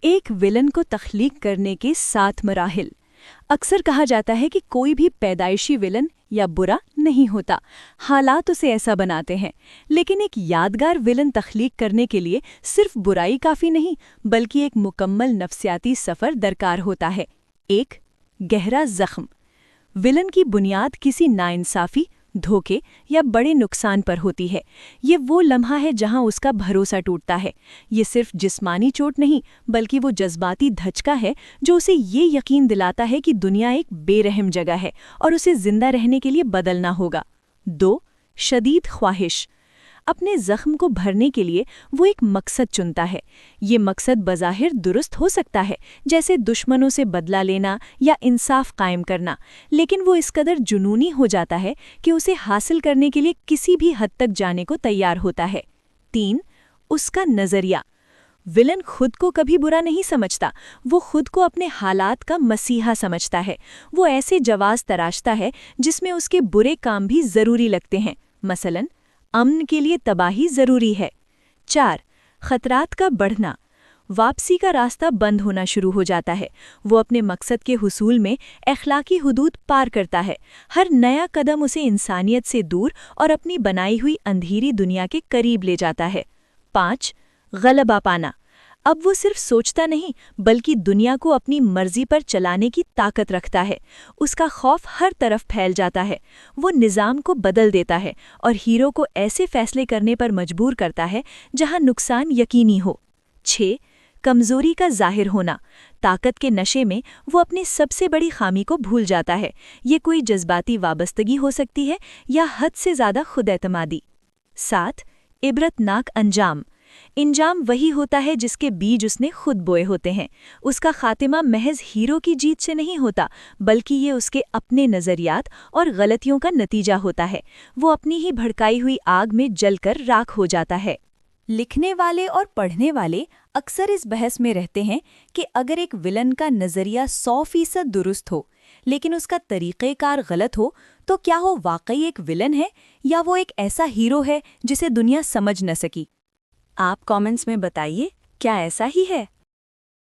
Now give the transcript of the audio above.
ایک विलन को तख्लीक करने के 7 मराहिल। अक्सर कहा जाता है कि कोई भी पैदाइशी विलन या बुरा नहीं होता, हालात उसे ऐसा बनाते हैं। लेकिन एक यादगार विलन तख्लीक करने के लिए सिर्फ बुराई काफ़ी नहीं, बल्कि एक मुकम्मल नफ्सियाती सफ़र दरकार होता है। एक गहरा ज़ख्म। विलन की बुनियाद किसी नाइंसाफ़ी, धोखे या बड़े नुकसान पर होती है। ये वो लम्हा है जहां उसका भरोसा टूटता है। ये सिर्फ जिस्मानी चोट नहीं, बल्कि वो जज्बाती धचका है जो उसे ये यकीन दिलाता है कि दुनिया एक बेरहम जगह है और उसे जिंदा रहने के लिए बदलना होगा। 2 शदीद ख्वाहिश। अपने जख्म को भरने के लिए वो एक मकसद चुनता है। ये मकसद बज़ाहिर दुरुस्त हो सकता है, जैसे दुश्मनों से बदला लेना या इंसाफ कायम करना, लेकिन वो इस कदर जुनूनी हो जाता है कि उसे हासिल करने के लिए किसी भी हद तक जाने को तैयार होता है। 3 उसका नज़रिया। विलन खुद को कभी बुरा नहीं समझता, वो खुद को अपने हालात का मसीहा समझता है। वो ऐसे जवाब तराशता है जिसमें उसके बुरे काम भी ज़रूरी लगते हैं, मसलन अमन के लिए तबाही ज़रूरी है। 4 खतरात का बढ़ना। वापसी का रास्ता बंद होना शुरू हो जाता है। वो अपने मकसद के हुसूल में अखलाकी हुदूद पार करता है। हर नया कदम उसे इंसानियत से दूर और अपनी बनाई हुई अंधेरी दुनिया के करीब ले जाता है। 5 गलबा पाना। अब वो सिर्फ सोचता नहीं, बल्कि दुनिया को अपनी मर्जी पर चलाने की ताकत रखता है। उसका खौफ हर तरफ फैल जाता है। वो निज़ाम को बदल देता है और हीरो को ऐसे फैसले करने पर मजबूर करता है जहां नुकसान यकीनी हो। 6 कमज़ोरी का ज़ाहिर होना। ताकत के नशे में वो अपनी सबसे बड़ी खामी को भूल जाता है। ये कोई जज्बाती वाबस्तगी हो सकती है या हद से ज़्यादा खुद-एतमादी। 7 इबरतनाक अंजाम। इंजाम वही होता है जिसके बीज उसने खुद बोए होते हैं। उसका खातिमा महज हीरो की जीत से नहीं होता, बल्कि ये उसके अपने नज़रियात और गलतियों का नतीजा होता है। वो अपनी ही भड़काई हुई आग में जलकर राख हो जाता है। लिखने वाले और पढ़ने वाले अक्सर इस बहस में रहते हैं कि अगर एक विलन का नज़रिया 100% दुरुस्त हो, लेकिन उसका तरीक़ेकार गलत हो, तो क्या वो वाकई एक विलन है या वो एक ऐसा हीरो है जिसे दुनिया समझ न सकी? आप कमेंट्स में बताइए, क्या ऐसा ही है?